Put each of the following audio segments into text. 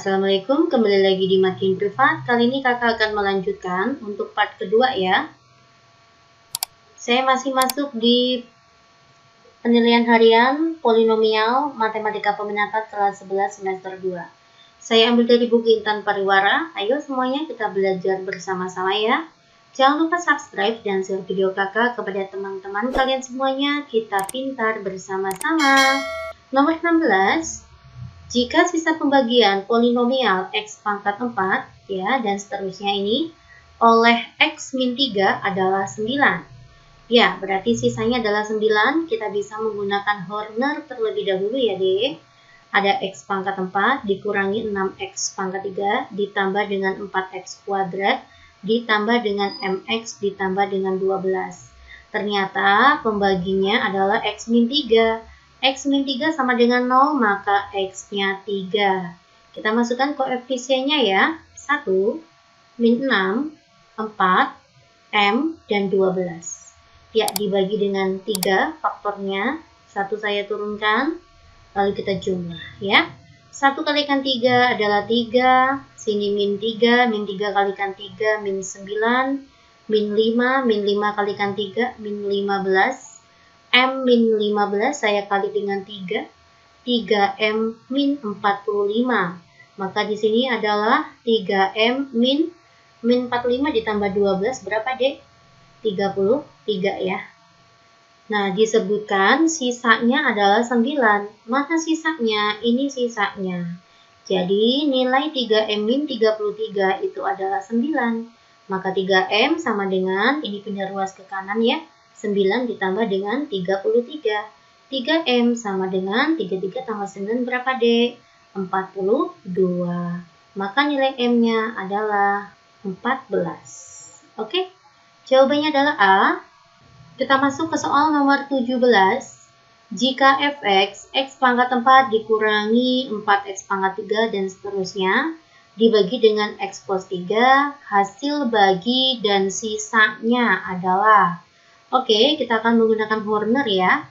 Assalamualaikum, kembali lagi di Makin Privat. Kali ini kakak akan melanjutkan untuk part kedua ya. Saya masih masuk di penilaian harian polinomial matematika peminatan kelas 11 semester 2. Saya ambil dari buku Intan Pariwara. Ayo semuanya kita belajar bersama-sama ya. Jangan lupa subscribe dan share video kakak kepada teman-teman kalian semuanya. Kita pintar bersama-sama. Nomor 16. Jika sisa pembagian polinomial x pangkat 4 ya dan seterusnya ini oleh x min 3 adalah 9. Ya, berarti sisanya adalah 9. Kita bisa menggunakan Horner terlebih dahulu ya, Dek. Ada x pangkat 4 dikurangi 6x pangkat 3 ditambah dengan 4x kuadrat ditambah dengan mx ditambah dengan 12. Ternyata pembaginya adalah x min 3. X min 3 sama dengan 0, maka X-nya 3. Kita masukkan koefisiennya ya. 1, min 6, 4, M, dan 12. Ya, dibagi dengan 3 faktornya. 1 saya turunkan, lalu kita jumlah ya. 1 kalikan 3 adalah 3, sini min 3 kalikan 3, min 9, min 5 kalikan 3, min 15. M min 15 saya kali dengan 3, 3M min 45. Maka di sini adalah 3M min 45 ditambah 12 berapa, Dek? 33 ya. Nah, disebutkan sisanya adalah 9. Mana sisanya? Ini sisanya. Jadi, nilai 3M min 33 itu adalah 9. Maka 3M sama dengan, ini pindah ruas ke kanan ya. 9 ditambah dengan 33. 3M sama dengan 33 tambah 9 berapa, Dek? 42. Maka nilai M-nya adalah 14. Oke? Jawabannya adalah A. Kita masuk ke soal nomor 17. Jika fx, x pangkat 4 dikurangi 4x pangkat 3 dan seterusnya, dibagi dengan x plus 3, hasil bagi dan sisanya adalah... Oke, kita akan menggunakan Horner ya.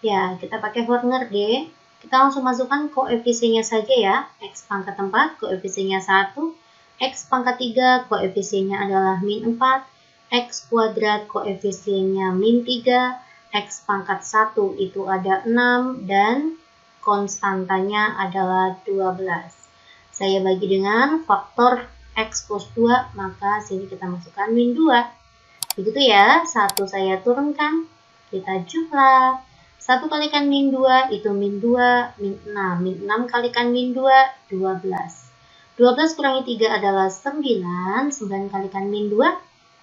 Ya, kita pakai Horner deh. Kita langsung masukkan koefisiennya saja ya. X pangkat 4, koefisiennya 1. X pangkat 3, koefisiennya adalah min 4. X kuadrat, koefisiennya min 3. X pangkat 1 itu ada 6. Dan konstantanya adalah 12. Saya bagi dengan faktor X plus 2, maka sini kita masukkan min 2. Begitu ya, 1 saya turunkan, kita jumlah. 1 kalikan min 2 itu min 2, min 6. Min 6 kalikan min 2, 12. 12 kurangi 3 adalah 9. 9 kalikan min 2,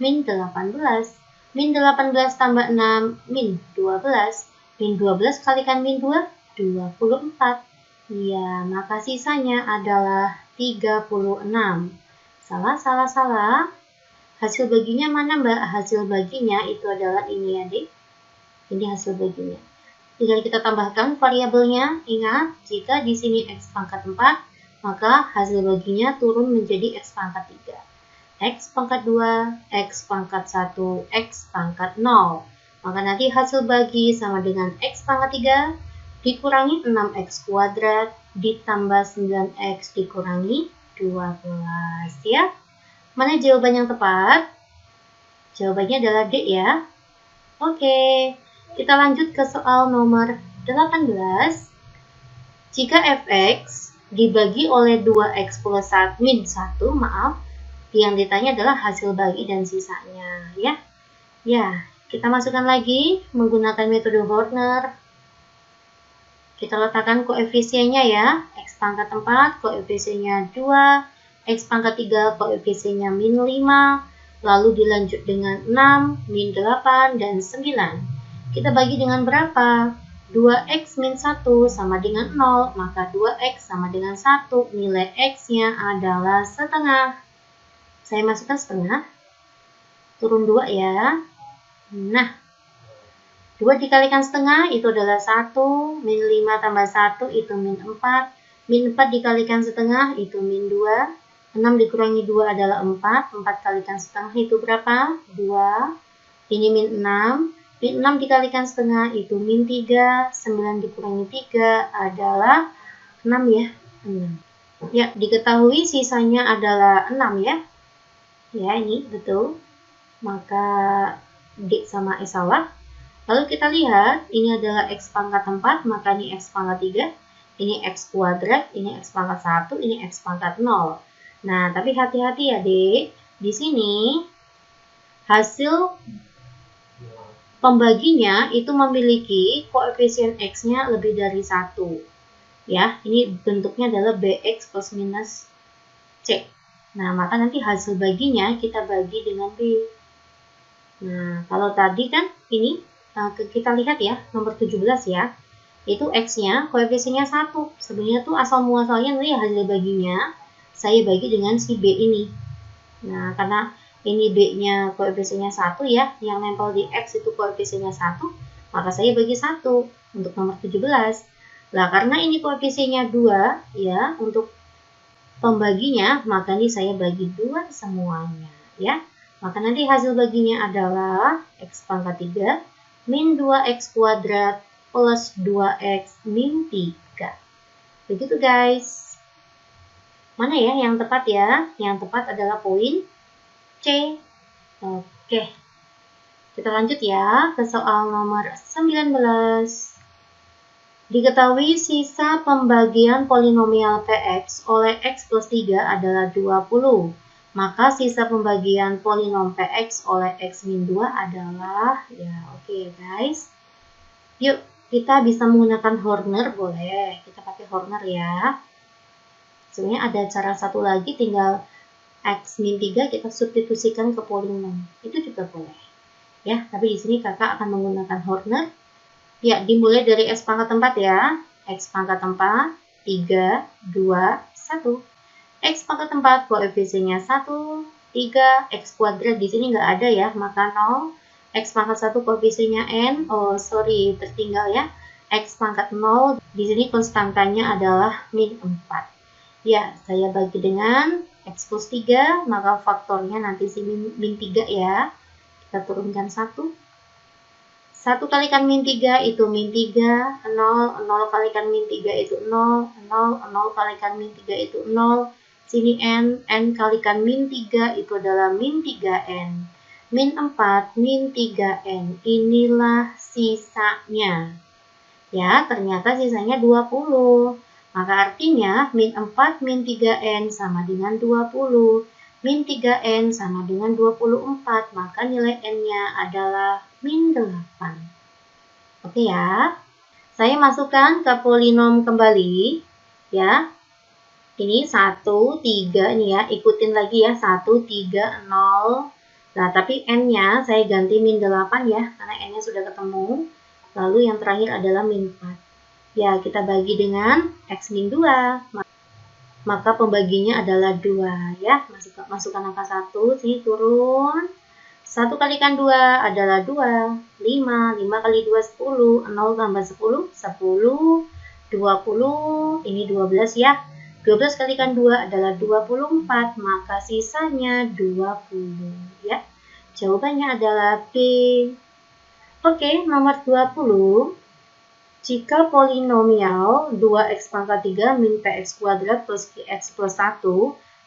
min 18. Min 18 tambah 6, min 12. Min 12 kalikan min 2, 24. Ya, maka sisanya adalah 36. Salah. Hasil baginya mana, Mbak? Hasil baginya itu adalah ini ya, Dek. Ini hasil baginya. Tinggal kita tambahkan variabelnya. Ingat, jika di sini x pangkat 4, maka hasil baginya turun menjadi x pangkat 3. X pangkat 2, x pangkat 1, x pangkat 0. Maka nanti hasil bagi sama dengan x pangkat 3 dikurangi 6x kuadrat ditambah 9x dikurangi 12 ya. Mana jawaban yang tepat? Jawabannya adalah D ya. Oke, kita lanjut ke soal nomor 18. Jika fx dibagi oleh 2x plus 1 min 1, maaf, yang ditanya adalah hasil bagi dan sisanya ya. Ya, kita masukkan lagi menggunakan metode Horner. Kita letakkan koefisiennya ya. X pangkat 4, koefisiennya 2. X pangkat 3 koefisiennya min 5, lalu dilanjut dengan 6, min 8, dan 9. Kita bagi dengan berapa? 2x min 1 sama dengan 0, maka 2x sama dengan 1. Nilai x-nya adalah setengah. Saya masukkan setengah. Turun 2 ya. Nah, 2 dikalikan setengah itu adalah 1, min 5 tambah 1 itu min 4, min 4 dikalikan setengah itu min 2. 6 dikurangi 2 adalah 4. 4 kalikan setengah itu berapa? 2. Ini min 6. Min 6 dikalikan setengah itu min 3. 9 dikurangi 3 adalah 6 ya. 6. Ya, diketahui sisanya adalah 6 ya. Ya, ini betul. Maka D sama E salah. Lalu kita lihat, ini adalah X pangkat 4, maka ini X pangkat 3. Ini X kuadrat, ini X pangkat 1, ini X pangkat 0. Nah, tapi hati-hati ya, Dek. Di sini, hasil pembaginya itu memiliki koefisien X-nya lebih dari 1. Ya, ini bentuknya adalah BX plus minus C. Nah, maka nanti hasil baginya kita bagi dengan B. Nah, kalau tadi kan ini kita lihat ya, nomor 17 ya. Itu X-nya koefisiennya 1. Sebenarnya tuh asal muasalnya nanti hasil baginya saya bagi dengan si B ini. Nah, karena ini B-nya koefisiennya 1 ya, yang nempel di X itu koefisiennya 1, maka saya bagi 1 untuk nomor 17. Nah, karena ini koefisiennya 2 ya, untuk pembaginya, maka ini saya bagi 2 semuanya ya. Maka nanti hasil baginya adalah X pangkat 3 min 2X kuadrat plus 2X min 3. Begitu guys. Mana ya yang tepat ya? Yang tepat adalah poin C. Oke. Kita lanjut ya ke soal nomor 19. Diketahui sisa pembagian polinomial Px oleh X plus 3 adalah 20. Maka sisa pembagian polinom Px oleh X min 2 adalah, ya oke guys. Yuk, kita bisa menggunakan Horner, boleh. Kita pakai Horner ya. Sebenarnya ada cara satu lagi, tinggal X min 3 kita substitusikan ke polinom. Itu juga boleh. Ya, tapi di sini kakak akan menggunakan Horner. Ya, dimulai dari X pangkat 4 ya. X pangkat 4, 3, 2, 1. X pangkat 4 koefisiennya 1, 3, X kuadrat di sini nggak ada ya, maka 0. X pangkat 1 koefisiennya N, oh sorry, tertinggal ya. X pangkat 0, di sini konstantanya adalah min 4. Ya, saya bagi dengan X plus 3, maka faktornya nanti si min 3 ya. Kita turunkan 1. 1 kalikan min 3 itu min 3, 0, 0 kalikan min 3 itu 0, 0, 0 kalikan min 3 itu 0. Sini N, N kalikan min 3 itu adalah min 3N. Min 4, min 3N, inilah sisanya. Ya, ternyata sisanya 20. Maka artinya min 4, min 3N sama dengan 20. Min 3N sama dengan 24, maka nilai N-nya adalah min 8. Oke ya, saya masukkan ke polinom kembali. Ya, ini 1, 3 nih ya, ikutin lagi ya, 1, 3, 0. Nah, tapi N-nya saya ganti min 8 ya, karena N-nya sudah ketemu. Lalu yang terakhir adalah min 4. Ya, kita bagi dengan X min 2. Maka pembaginya adalah 2 ya. Masukkan angka 1, sini turun. 1 kalikan 2 adalah 2. 5, 5 kali 2 10, 0 tambah 10, 10, 20, ini 12 ya. 12 kalikan 2 adalah 24, maka sisanya 20 ya. Jawabannya adalah B. Oke, nomor 20. Jika polinomial 2x pangkat 3 min px kuadrat plus x plus 1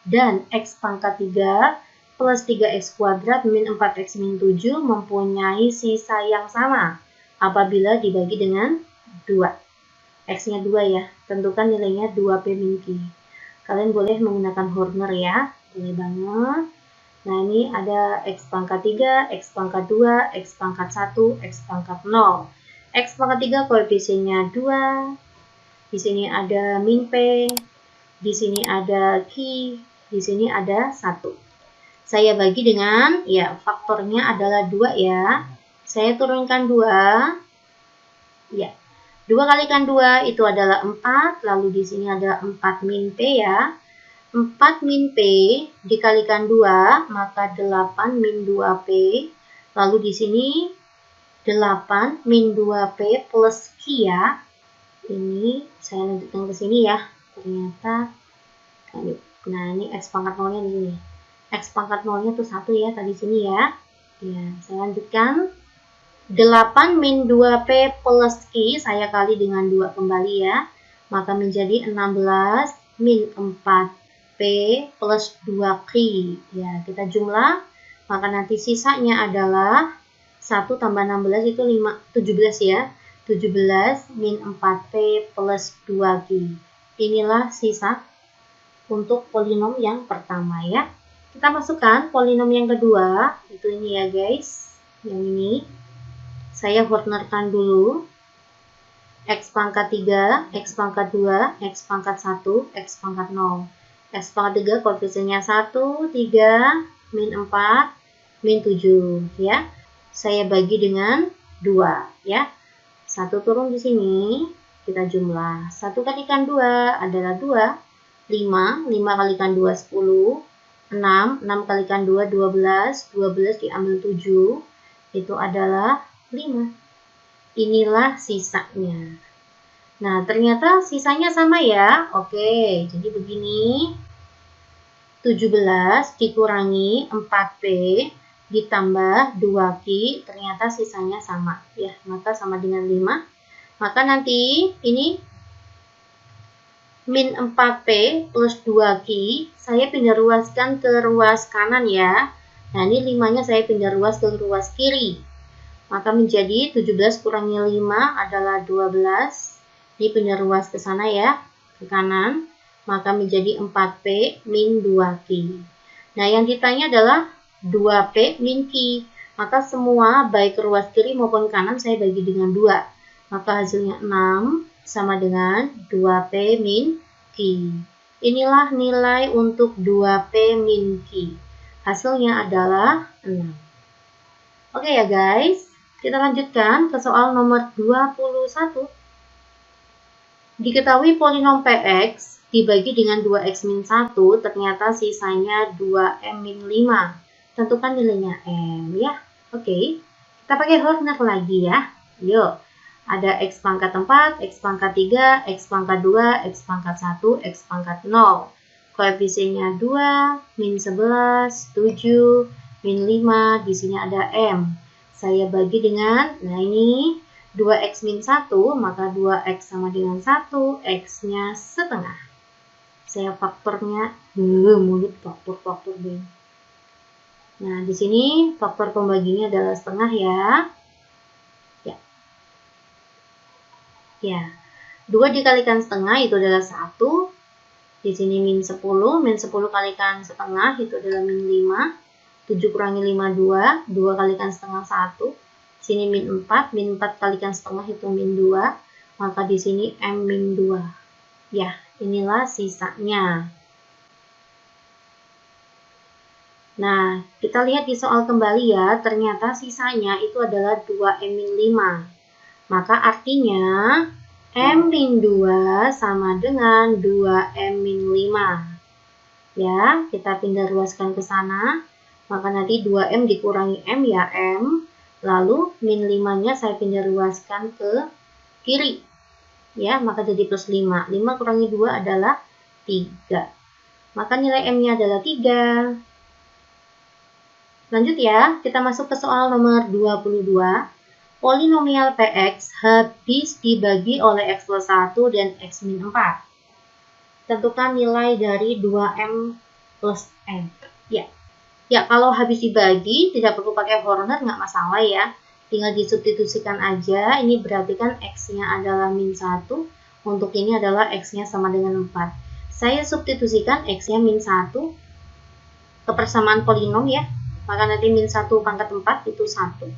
dan x pangkat 3 plus 3x kuadrat min 4x min 7 mempunyai sisa yang sama apabila dibagi dengan 2. X-nya 2 ya, tentukan nilainya 2P min Q. Kalian boleh menggunakan Horner ya, boleh banget. Nah, ini ada x pangkat 3, x pangkat 2, x pangkat 1, x pangkat 0. X pangkat 3 koefisiennya 2. Di sini ada min P. Di sini ada Q. Di sini ada 1. Saya bagi dengan, ya faktornya adalah 2 ya. Saya turunkan 2. Ya. 2 kalikan 2 itu adalah 4. Lalu di sini ada 4 min P ya. 4 min P dikalikan 2, maka 8 min 2P. Lalu di sini 8 min 2P plus Q ya. Ini saya lanjutkan ke sini ya. Ternyata, nah ini X pangkat 0-nya di sini. X pangkat 0-nya tuh 1 ya, tadi sini ya. Ya, saya lanjutkan. 8 min 2P plus Q, saya kali dengan 2 kembali ya. Maka menjadi 16 min 4P plus 2Q. Ya, kita jumlah, maka nanti sisanya adalah 1 tambah 16 itu 17 ya. 17 min 4P plus 2Q. Inilah sisa untuk polinom yang pertama ya. Kita masukkan polinom yang kedua, itu ini ya guys. Yang ini. Saya Hornerkan dulu. X pangkat 3, X pangkat 2, X pangkat 1, X pangkat 0. X pangkat 3 koefisiennya 1, 3, min 4, min 7 ya. Saya bagi dengan 2 ya. 1 turun di sini, kita jumlah. 1 kalikan 2 adalah 2, 5, 5 kalikan 2, 10, 6, 6 kalikan 2, 12, 12 diambil 7, itu adalah 5. Inilah sisanya. Nah, ternyata sisanya sama ya. Oke, jadi begini. 17 dikurangi 4P ditambah 2Q, ternyata sisanya sama. Ya, maka sama dengan 5. Maka nanti ini min 4P plus 2Q, saya pindah ruaskan ke ruas kanan ya. Nah, ini 5-nya saya pindah ruas ke ruas kiri. Maka menjadi 17 kurangi 5 adalah 12. Ini pindah ruas ke sana ya, ke kanan. Maka menjadi 4P min 2Q. Nah, yang ditanya adalah 2P min Q. Maka semua baik ruas kiri maupun kanan saya bagi dengan 2. Maka hasilnya 6 sama dengan 2P min Q. Inilah nilai untuk 2P min Q. Hasilnya adalah 6. Oke ya guys. Kita lanjutkan ke soal nomor 21. Diketahui polinom Px dibagi dengan 2x min 1, ternyata sisanya 2m min 5. Tentukan nilainya m ya. Oke, kita pakai Horner lagi ya. Yuk, ada x pangkat 4, x pangkat 3, x pangkat 2, x pangkat 1, x pangkat 0. Koefisiennya 2, min 11, 7, min 5, di sini ada m. Saya bagi dengan, nah ini 2x min 1, maka 2x sama dengan 1, x-nya setengah. Saya faktornya, mulut faktor-faktor deh. Nah, di sini faktor pembaginya adalah setengah ya. Ya, 2 dikalikan setengah itu adalah 1. Di sini min 10 kalikan setengah itu adalah min 5. 7 kurangi 5, 2. 2 kalikan setengah 1. Sini min 4. Min 4 kalikan setengah itu min 2. Maka di sini M min 2. Ya, inilah sisanya. Nah, kita lihat di soal kembali ya. Ternyata sisanya itu adalah 2M min 5. Maka artinya M min 2 sama dengan 2M min 5. Ya, kita pindah ruaskan ke sana. Maka nanti 2M dikurangi M ya M. Lalu min 5-nya saya pindah ruaskan ke kiri. Ya, maka jadi plus 5. 5 kurangi 2 adalah 3. Maka nilai M-nya adalah 3. Lanjut ya, kita masuk ke soal nomor 22. Polinomial Px habis dibagi oleh x plus 1 dan x min 4. Tentukan nilai dari 2M plus M. Ya, kalau habis dibagi, tidak perlu pakai Horner, nggak masalah ya. Tinggal disubstitusikan aja. Ini berarti kan X-nya adalah min 1. Untuk ini adalah X-nya sama dengan 4. Saya substitusikan X-nya min 1 ke persamaan polinom ya. Maka nanti min 1 pangkat 4 itu 1.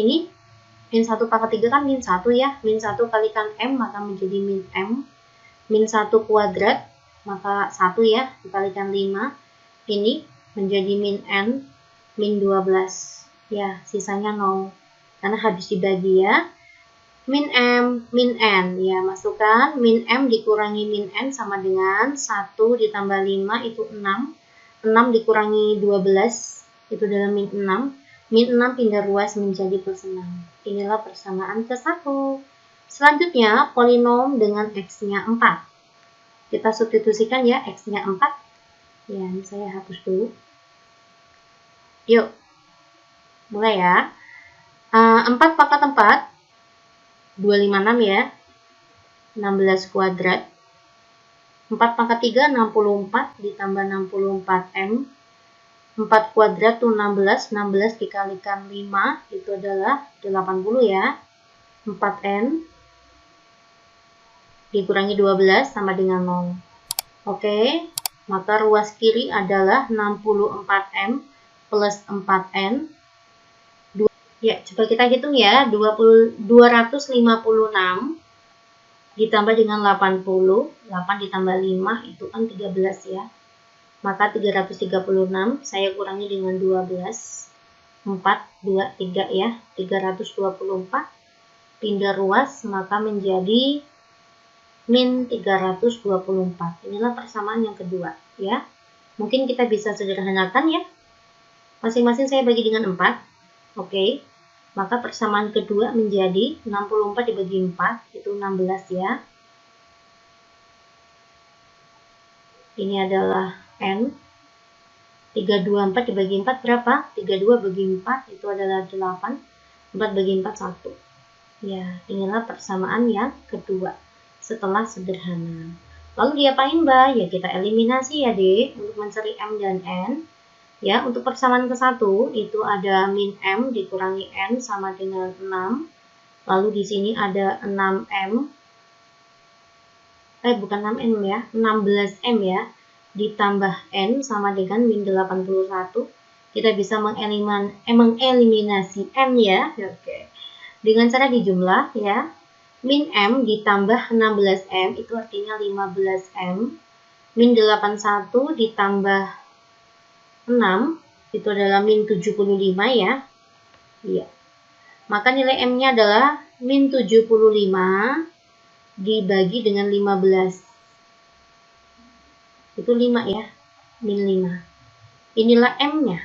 Ini min 1 pangkat 3 kan min 1 ya. Min 1 kalikan M maka menjadi min M. Min 1 kuadrat maka 1 ya. Dikalikan 5. Ini menjadi min N, min 12. Ya, sisanya 0. Karena habis dibagi ya. Min M, min N. Ya, masukkan min M dikurangi min N sama dengan 1 ditambah 5 itu 6. 6 dikurangi 12 itu adalah min 6. Min 6 pindah ruas menjadi plus 6. Inilah persamaan ke-1. Selanjutnya, polinom dengan X-nya 4. Kita substitusikan ya, X-nya 4. Ya, ini saya hapus dulu. Yuk, mulai ya. 4 pangkat 4, 256 ya. 16 kuadrat. 4 pangkat 3, 64 ditambah 64M. 4 kuadrat itu 16, 16 dikalikan 5 itu adalah 80 ya. 4N dikurangi 12 sama dengan 0. Oke, maka ruas kiri adalah 64M plus 4N. Ya, coba kita hitung ya, 256 ditambah dengan 80, 8 ditambah 5 itu kan 13 ya. Maka 336 saya kurangi dengan 12. 4, 2, 3 ya. 324. Pindah ruas maka menjadi min 324. Inilah persamaan yang kedua ya. Mungkin kita bisa sederhanakan ya. Masing-masing saya bagi dengan 4. Oke. Maka persamaan kedua menjadi 64 dibagi 4 itu 16 ya. Ini adalah N. 324 dibagi 4 berapa? 32 bagi 4 itu adalah 8. 4 bagi 4 1. Ya, inilah persamaan yang kedua setelah sederhana. Lalu diapain Mbak? Ya kita eliminasi ya Dek untuk mencari M dan N. Ya, untuk persamaan ke-1 itu ada min M dikurangi N sama dengan 6. Lalu di sini ada 6M. Bukan 6M ya, 16M ya. Ditambah N sama dengan min 81. Kita bisa mengeliminasi M ya. Oke. Dengan cara dijumlah ya. Min M ditambah 16M itu artinya 15M. Min 81 ditambah 6 itu adalah min 75 ya. Iya. Maka nilai M-nya adalah min 75 dibagi dengan 15. Itu 5 ya. Min 5. Inilah M-nya.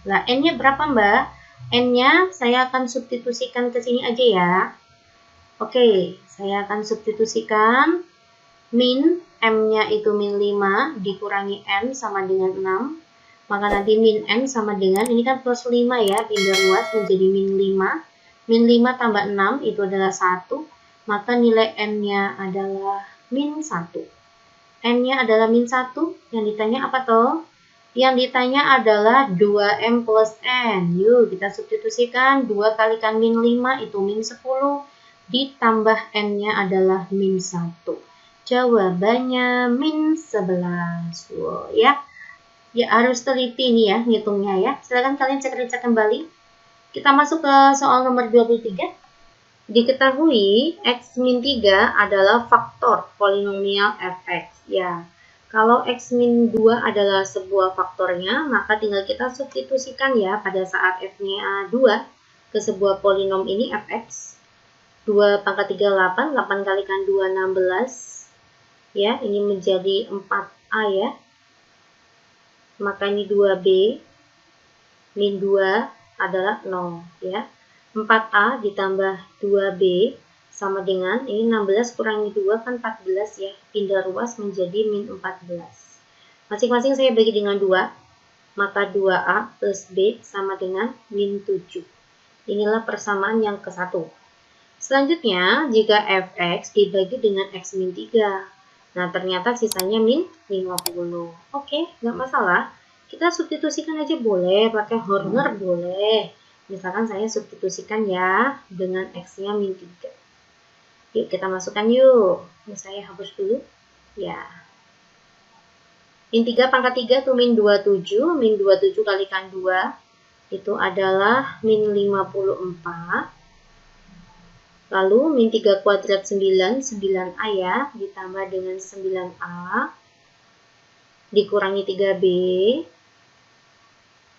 Lah N-nya berapa Mbak? N-nya saya akan substitusikan ke sini aja ya. Oke, saya akan substitusikan min M-nya itu min 5 dikurangi N sama dengan 6. Maka nanti min N sama dengan, ini kan plus 5 ya, pindah ruas menjadi min 5. Min 5 tambah 6 itu adalah 1. Maka nilai N-nya adalah min 1. N-nya adalah min 1. Yang ditanya apa toh? Yang ditanya adalah 2M plus N. Yuk kita substitusikan. 2 kalikan min 5 itu min 10. Ditambah N-nya adalah min 1. Jawabannya min 11. Wow, ya. Ya harus teliti nih ya ngitungnya ya. Silakan kalian cek kembali. Kita masuk ke soal nomor 23. Diketahui X min 3 adalah faktor polinomial fx. Ya, kalau X min 2 adalah sebuah faktornya, maka tinggal kita substitusikan ya pada saat F-nya 2 ke sebuah polinom ini fx. 2 pangkat 3 8, 8 kalikan 2 16. Ya, ini menjadi 4A ya. Maka ini 2B min 2 adalah 0 ya. 4A ditambah 2B sama dengan ini 16 kurangi 2 kan 14 ya. Pindah ruas menjadi min 14. Masing-masing saya bagi dengan 2. Maka 2A plus B sama dengan min 7. Inilah persamaan yang ke-1. Selanjutnya jika fx dibagi dengan x min 3. Nah, ternyata sisanya min 50. Oke, nggak masalah. Kita substitusikan aja boleh, pakai Horner boleh. Misalkan saya substitusikan ya, dengan X-nya min 3. Yuk, kita masukkan yuk. Ini saya hapus dulu. Ya. Min 3 pangkat 3 itu min 27. Min 27 kalikan 2. Itu adalah min 54. Lalu min 3 kuadrat 9, 9A ya, ditambah dengan 9A, dikurangi 3B,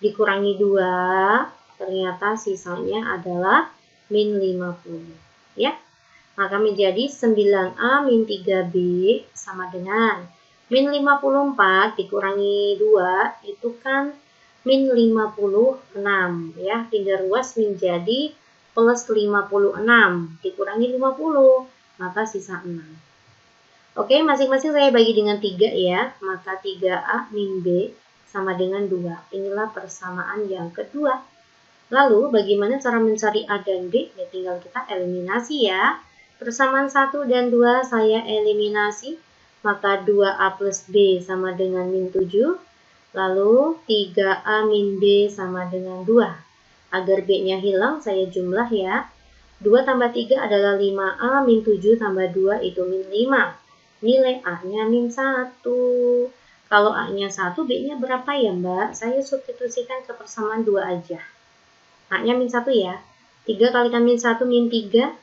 dikurangi 2, ternyata sisanya adalah min 50. Ya, maka menjadi 9A min 3B sama dengan min 54 dikurangi 2, itu kan min 56 ya, pindah ruas menjadi plus 56 dikurangi 50, maka sisa 6. Oke, masing-masing saya bagi dengan 3 ya, maka 3A min B sama dengan 2. Inilah persamaan yang kedua. Lalu bagaimana cara mencari A dan B? Ya tinggal kita eliminasi ya. Persamaan 1 dan 2 saya eliminasi. maka 2A plus B sama dengan min 7. Lalu 3A min B sama dengan 2. Agar B-nya hilang, saya jumlah ya. 2 tambah 3 adalah 5A min 7 tambah 2 itu min 5. Nilai A-nya min 1. Kalau A-nya 1, B-nya berapa ya Mbak? Saya substitusikan ke persamaan 2 aja. A-nya min 1 ya. 3 kalikan min 1 min 3.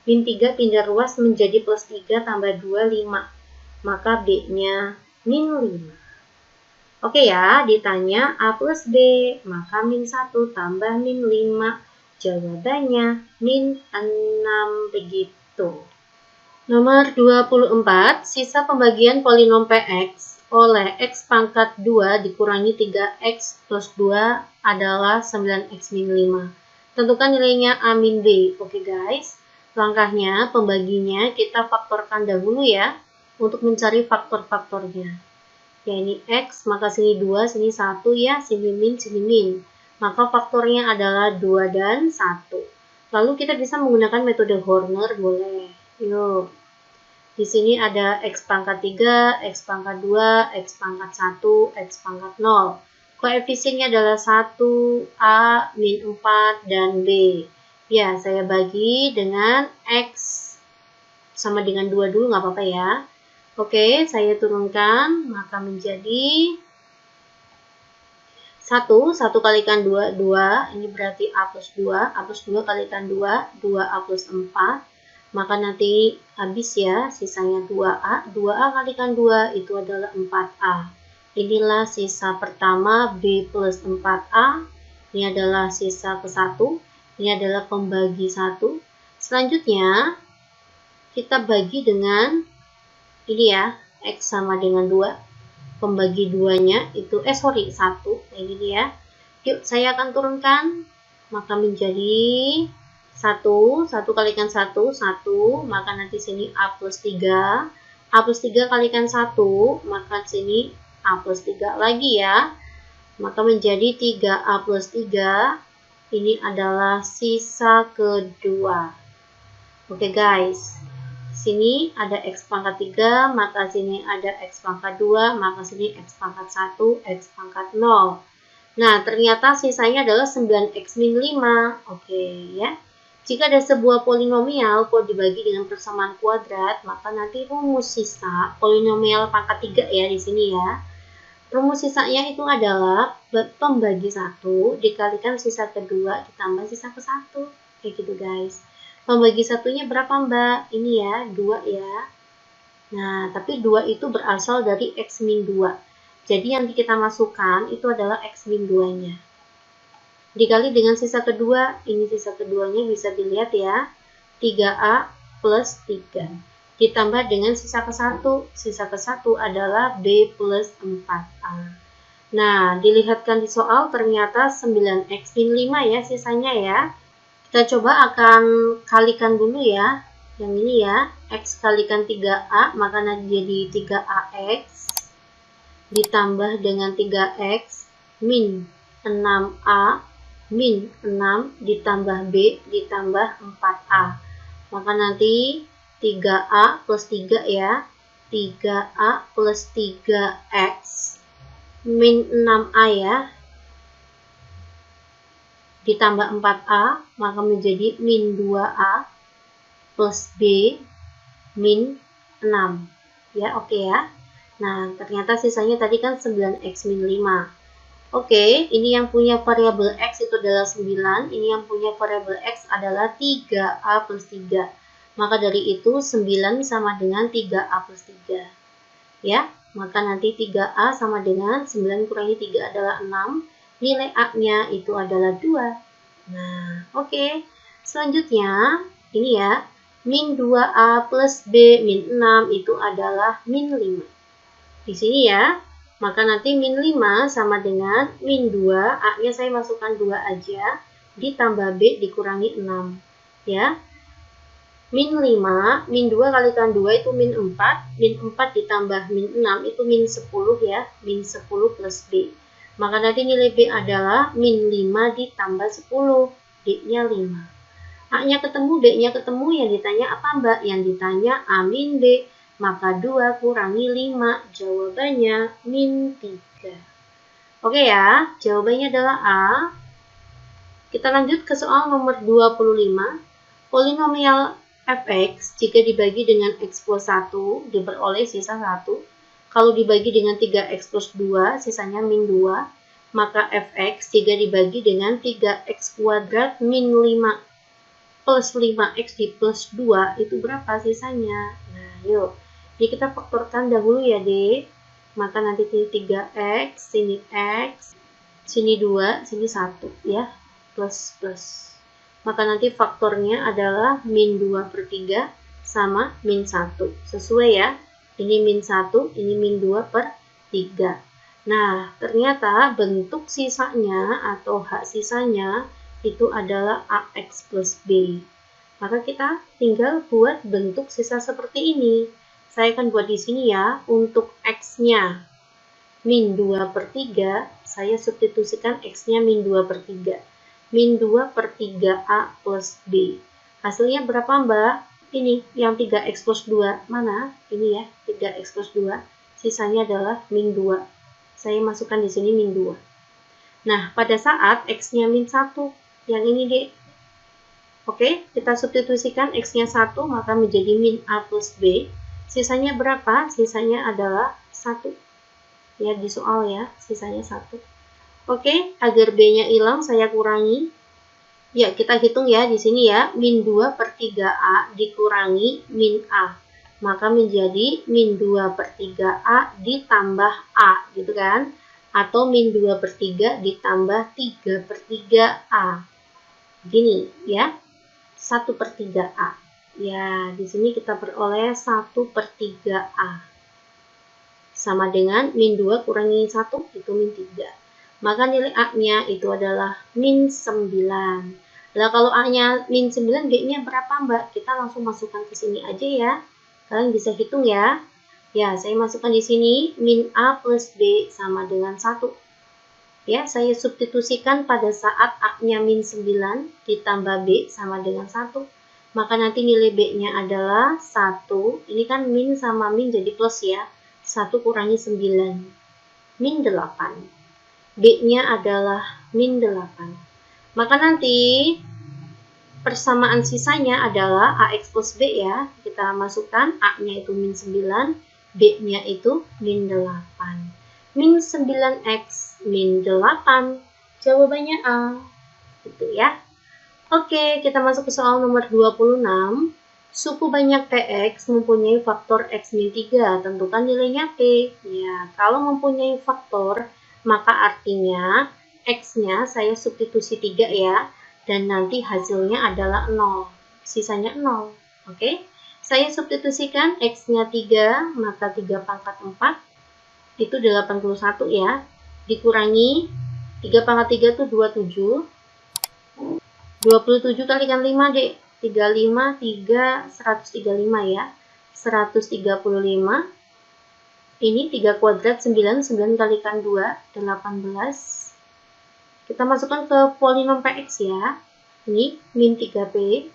Min 3 pindah ruas menjadi plus 3 tambah 2, 5. Maka B-nya min 5. Oke ya, ditanya A plus B, maka min 1 tambah min 5. Jawabannya min 6 begitu. Nomor 24, sisa pembagian polinom PX oleh X pangkat 2 dikurangi 3X plus 2 adalah 9X min 5. Tentukan nilainya A min B. Oke guys, langkahnya pembaginya kita faktorkan dahulu ya, untuk mencari faktor-faktornya. Ya ini X, maka sini 2, sini 1 ya, sini min, sini min. Maka faktornya adalah 2 dan 1. Lalu kita bisa menggunakan metode Horner, boleh. Yuk. Di sini ada X pangkat 3, X pangkat 2, X pangkat 1, X pangkat 0. Koefisiennya adalah 1, A, min 4, dan B. Ya, saya bagi dengan X sama dengan 2 dulu, nggak apa-apa ya. Oke, saya turunkan, maka menjadi 1 kalikan 2, 2, ini berarti A plus 2 kalikan 2, 2A plus 4, maka nanti habis ya, sisanya 2A, 2A kalikan 2 itu adalah 4A. Inilah sisa pertama B plus 4A, ini adalah sisa ke-1, ini adalah pembagi 1. Selanjutnya, kita bagi dengan ini ya, X sama dengan 2. Pembagi 2-nya itu, 1, kayak gini ya. Yuk, saya akan turunkan, maka menjadi 1 kalikan 1, 1, maka nanti sini A plus 3. A plus 3 kalikan 1, maka sini A plus 3 lagi ya. Maka menjadi 3A plus 3. Ini adalah sisa kedua. Oke guys. Sini ada X pangkat 3, maka sini ada X pangkat 2, maka sini X pangkat 1, X pangkat 0. Nah, ternyata sisanya adalah 9X min 5. Oke ya. Jika ada sebuah polinomial kok dibagi dengan persamaan kuadrat, maka nanti rumus sisa polinomial pangkat 3 ya di sini ya. Rumus sisanya itu adalah pembagi 1 dikalikan sisa kedua ditambah sisa ke-1. Kayak gitu guys. Pembagi satunya berapa Mbak? Ini ya, 2 ya. Nah, tapi 2 itu berasal dari X min 2. Jadi yang kita masukkan itu adalah X min 2-nya. Dikali dengan sisa kedua, ini sisa keduanya bisa dilihat ya. 3A plus 3. Ditambah dengan sisa ke-1. Sisa ke-1 adalah B plus 4A. Nah, dilihatkan di soal ternyata 9X min 5 ya sisanya ya. Kita coba akan kalikan dulu ya. Yang ini ya, X kalikan 3A, maka nanti jadi 3AX. Ditambah dengan 3X min 6A min 6 ditambah B ditambah 4A. Maka nanti 3A plus 3 ya. 3A plus 3X min 6A ya. Ditambah 4A, maka menjadi min 2A plus B min 6. Ya, oke ya. Nah, ternyata sisanya tadi kan 9X min 5. Oke, ini yang punya variabel X itu adalah 9. Ini yang punya variabel X adalah 3A plus 3. Maka dari itu 9 sama dengan 3A plus 3. Ya, maka nanti 3A sama dengan 9 kurangi 3 adalah 6. Nilai A-nya itu adalah 2. Nah, oke. Selanjutnya, ini ya. Min 2A plus B min 6 itu adalah min 5. Di sini ya. Maka nanti min 5 sama dengan min 2. A-nya saya masukkan 2 aja. Ditambah B dikurangi 6. Ya. Min 5, min 2 kalikan 2 itu min 4. Min 4 ditambah min 6 itu min 10 ya. Min 10 plus B. Maka nanti nilai B adalah min 5 ditambah 10. D-nya 5. A-nya ketemu, B-nya ketemu. Yang ditanya apa Mbak? Yang ditanya A min B. maka 2 kurangi 5, jawabannya min 3. Oke ya, jawabannya adalah A. Kita lanjut ke soal nomor 25. Polinomial fx jika dibagi dengan x plus 1 diperoleh sisa 1. Kalau dibagi dengan 3x plus 2 sisanya min 2. Maka fx jika dibagi dengan 3x kuadrat min 5 plus 5x di plus 2 itu berapa sisanya? Nah yuk, jadi kita faktorkan dahulu ya dek. Maka nanti 3x, sini x, sini 2, sini 1 ya, plus plus. Maka nanti faktornya adalah min 2 per 3 sama min 1. Sesuai ya, ini min 1, ini min 2 per 3. Nah, ternyata bentuk sisanya atau hak sisanya itu adalah AX plus B. Maka kita tinggal buat bentuk sisa seperti ini. Saya akan buat di sini ya, untuk X-nya min 2 per 3, saya substitusikan X-nya min 2 per 3. Min 2 per 3A plus B. Hasilnya berapa mbak? Ini, yang 3X plus 2. Mana? Ini ya, 3X plus 2. Sisanya adalah min 2. Saya masukkan di sini min 2. Nah, pada saat X-nya min 1, yang ini deh. Oke, kita substitusikan X-nya 1, maka menjadi min A plus B. Sisanya berapa? Sisanya adalah 1. Ya, di soal ya, sisanya 1. Oke, agar B-nya hilang, saya kurangi. Ya, kita hitung ya di sini ya. Min 2 per 3A dikurangi min A. Maka menjadi min 2 per 3A ditambah A, gitu kan? Atau min 2 per 3 ditambah 3 per 3A. Gini ya, 1 per 3A. Ya, di sini kita peroleh 1 per 3A. Sama dengan min 2 kurangi 1, itu min 3. Maka nilai A-nya itu adalah min 9. Nah, kalau A-nya min 9, B-nya berapa mbak? Kita langsung masukkan ke sini aja ya. Kalian bisa hitung ya. Ya, saya masukkan di sini min A plus B sama dengan 1. Ya, saya substitusikan pada saat A-nya min 9 ditambah B sama dengan 1. Maka nanti nilai B-nya adalah 1. Ini kan min sama min jadi plus ya. 1 kurangi 9. Min 8. B-nya adalah min 8. Maka nanti persamaan sisanya adalah AX plus B ya. Kita masukkan A-nya itu min 9, B-nya itu min 8. Min 9X min 8. Jawabannya A. Gitu ya. Oke, kita masuk ke soal nomor 26. Suku banyak PX mempunyai faktor X min 3. Tentukan nilainya P. Ya, kalau mempunyai faktor, maka artinya X-nya saya substitusi 3 ya, dan nanti hasilnya adalah 0, sisanya 0, oke? Saya substitusikan X-nya 3, maka 3 pangkat 4, itu 81 ya, dikurangi 3 pangkat 3 itu 27, 27 kalikan 5 dek, 35, 3, 135 ya, 135. Ini 3 kuadrat 9, 9 kalikan 2, 18. Kita masukkan ke polinom PX ya. Ini min 3P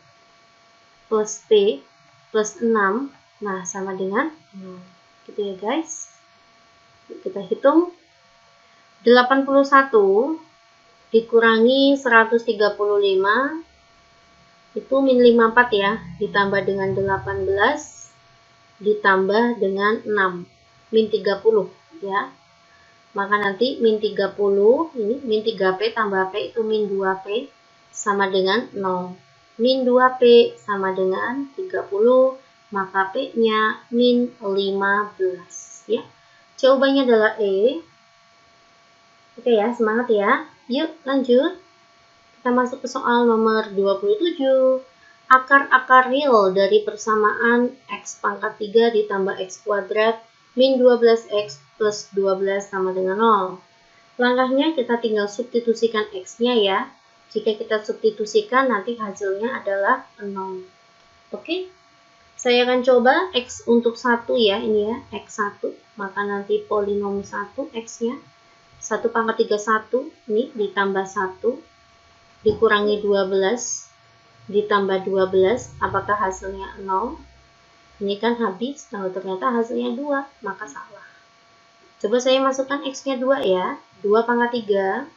plus P plus 6. Nah, sama dengan 0. Gitu ya guys. Kita hitung. 81 dikurangi 135. Itu min 54 ya. Ditambah dengan 18. Ditambah dengan 6. Min 30 ya. Maka nanti min 30 ini min 3P tambah P itu min 2P sama dengan 0. Min 2P sama dengan 30, maka P-nya min 15 ya. Jawabannya adalah E. Oke ya, semangat ya. Yuk lanjut. Kita masuk ke soal nomor 27. Akar-akar real dari persamaan X pangkat 3 ditambah X kuadrat min 12X plus 12 sama dengan 0. Langkahnya kita tinggal substitusikan X-nya ya. Jika kita substitusikan nanti hasilnya adalah 0. Oke. Saya akan coba X untuk 1 ya, ini ya, X1. Maka nanti polinom 1 X-nya. 1 pangkat 3 1, ini ditambah 1. Dikurangi 12. Ditambah 12, apakah hasilnya 0? Ini kan habis, kalau ternyata hasilnya 2, maka salah. Coba saya masukkan X-nya 2 ya. 2 pangkat 3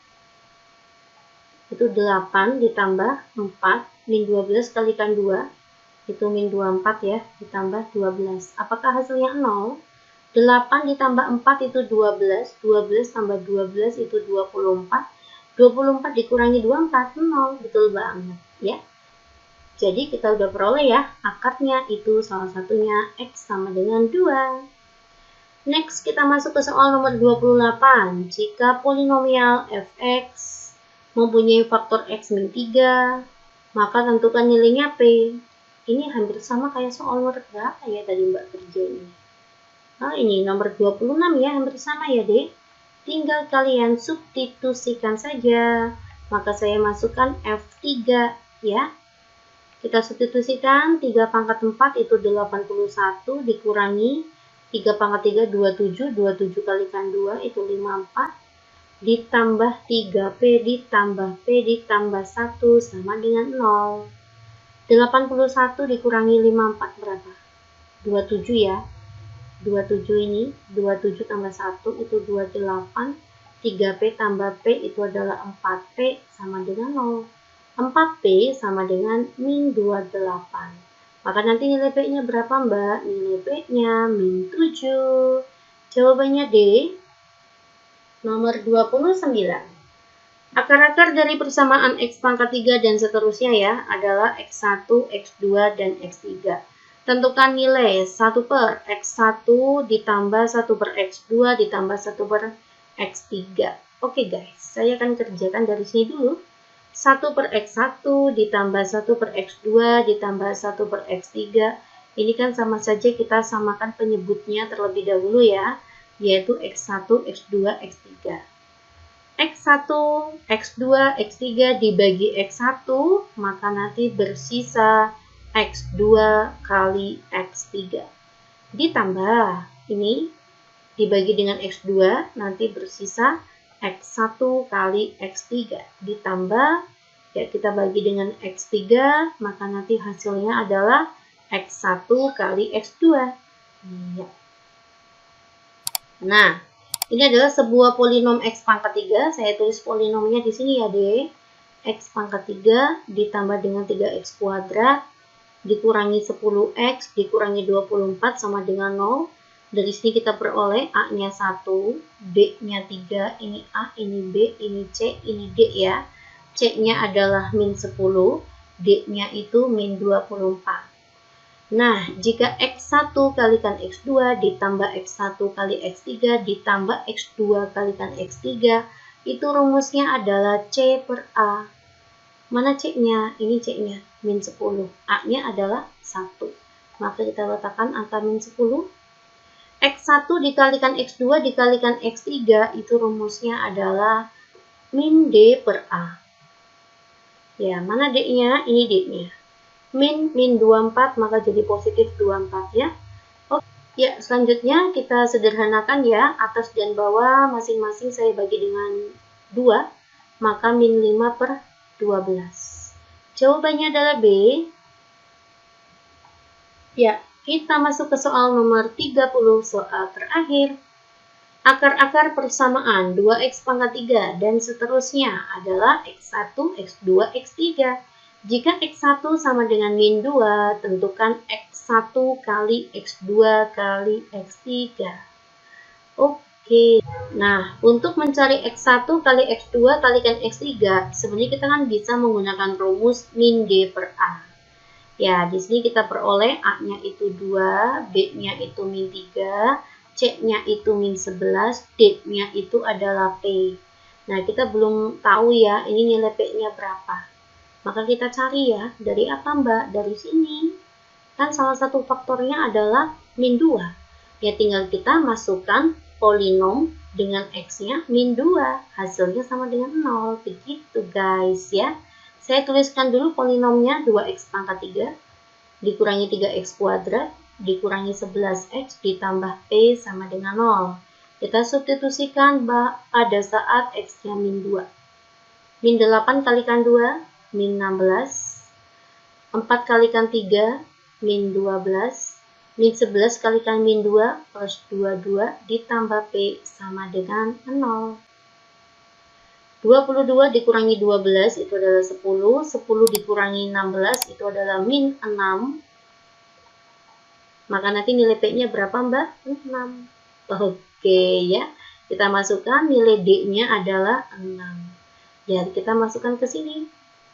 itu 8 ditambah 4, min 12 kalikan 2, itu min 24 ya, ditambah 12. Apakah hasilnya 0? 8 ditambah 4 itu 12, 12 tambah 12 itu 24, 24 dikurangi 24, 0, betul banget ya. Jadi kita udah peroleh ya, akarnya itu salah satunya X sama dengan 2. Next, kita masuk ke soal nomor 28. Jika polinomial fx mempunyai faktor x min 3, maka tentukan nilainya P. Ini hampir sama kayak soal nomor berapa ya tadi Mbak kerjain. Nah, ini nomor 26 ya, hampir sama ya, Dek. Tinggal kalian substitusikan saja. Maka saya masukkan F3 ya. Kita substitusikan 3 pangkat 4 itu 81 dikurangi 3 pangkat 3 27, 27 kalikan 2 itu 54 ditambah 3P ditambah P ditambah 1 sama dengan 0. 81 dikurangi 54 berapa? 27 ya. 27 ini, 27 tambah 1 itu 28, 3P tambah P itu adalah 4P sama dengan 0. 4P sama dengan min 28. Maka nanti nilai P-nya berapa Mbak? Nilai P-nya min 7. Jawabannya D. Nomor 29. Akar-akar dari persamaan X pangkat 3 dan seterusnya ya adalah X1, X2, dan X3. Tentukan nilai 1 per X1 ditambah 1 per X2 ditambah 1 per X3. Oke guys, saya akan kerjakan dari sini dulu. 1 per X1 ditambah 1 per X2 ditambah 1 per X3. Ini kan sama saja kita samakan penyebutnya terlebih dahulu ya, yaitu X1, X2, X3. X1, X2, X3 dibagi X1, maka nanti bersisa X2 kali X3. Ditambah, ini dibagi dengan X2, nanti bersisa X1 kali X3. Ditambah, ya kita bagi dengan X3, maka nanti hasilnya adalah X1 kali X2. Ya. Nah, ini adalah sebuah polinom X pangkat 3. Saya tulis polinomnya di sini ya, D. X pangkat 3 ditambah dengan 3X kuadrat dikurangi 10X dikurangi 24 sama dengan 0. Dari sini kita peroleh A-nya 1, B-nya 3, ini A, ini B, ini C, ini D ya. C-nya adalah min 10, D-nya itu min 24. Nah, jika X1 kalikan X2 ditambah X1 kali X3 ditambah X2 kalikan X3, itu rumusnya adalah C per A. Mana C-nya? Ini C-nya, min 10. A-nya adalah 1. Maka kita letakkan angka min 10. X1 dikalikan X2 dikalikan X3, itu rumusnya adalah min D per A. Ya, mana D-nya? Ini D-nya. Min 24, maka jadi positif 24 ya. Oke. Ya, selanjutnya kita sederhanakan ya. Atas dan bawah masing-masing saya bagi dengan 2. Maka min 5 per 12. Jawabannya adalah B. Ya, kita masuk ke soal nomor 30, soal terakhir. Akar-akar persamaan 2X pangkat 3 dan seterusnya adalah X1, X2, X3. Jika X1 sama dengan min 2, tentukan X1 kali X2 kali X3. Oke. Nah, untuk mencari X1 kali X2 kalikan X3, sebenarnya kita kan bisa menggunakan rumus min D per A. Ya, di sini kita peroleh A-nya itu 2, B-nya itu min 3, C-nya itu min 11, D-nya itu adalah P. Nah, kita belum tahu ya, ini nilai P-nya berapa. Maka kita cari ya, dari apa Mbak? Dari sini. Kan salah satu faktornya adalah min 2. Ya, tinggal kita masukkan polinom dengan X-nya min 2. Hasilnya sama dengan 0. Begitu guys ya. Saya tuliskan dulu polinomnya 2X pangkat 3 dikurangi 3X kuadrat dikurangi 11X ditambah P sama dengan 0. Kita substitusikan pada saat X-nya min 2. Min 8 kalikan 2, min 16. 4 kalikan 3, min 12. Min 11 kalikan min 2 plus 22 ditambah P sama dengan 0. 22 dikurangi 12 itu adalah 10. 10 dikurangi 16 itu adalah min 6. Maka nanti nilai P-nya berapa, Mbak? 6. Oke ya. Kita masukkan nilai D-nya adalah 6. Jadi kita masukkan ke sini.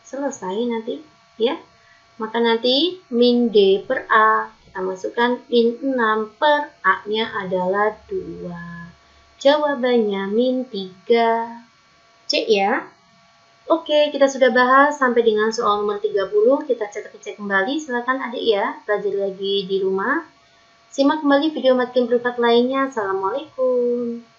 Selesai nanti ya. Maka nanti min D per A. Kita masukkan min 6 per A-nya adalah 2. Jawabannya min 3. C ya. Oke, kita sudah bahas sampai dengan soal nomor 30. Kita cek kembali. Silakan adik ya, belajar lagi di rumah. Simak kembali video matkin privat lainnya. Assalamualaikum.